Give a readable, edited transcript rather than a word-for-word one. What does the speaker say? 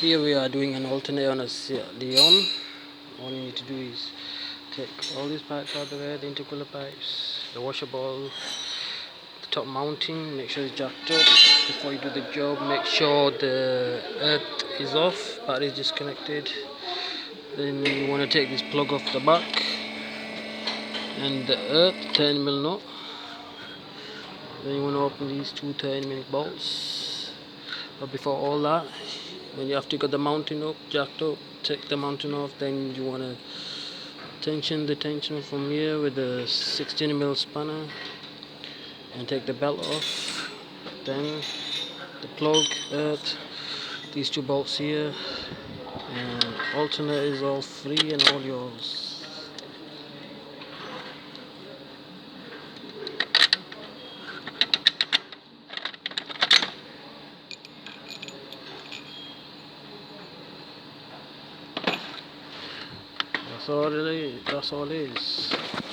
Here we are doing an alternator on a Leon. All you need to do is take all these pipes out of the way, the intercooler pipes, the washer ball, the top mounting, make sure it's jacked up. Before you do the job, make sure the earth is off, battery is disconnected. Then you want to take this plug off the back and the earth 10mm nut. Then you want to open these two 10mm bolts. But before all that, when you have to get the mounting up, jacked up, take the mounting off. Then you want to tension the tension from here with the 16mm spanner and take the belt off. Then the plug, earth, these two bolts here, and alternator is all free and all yours. That's all it is.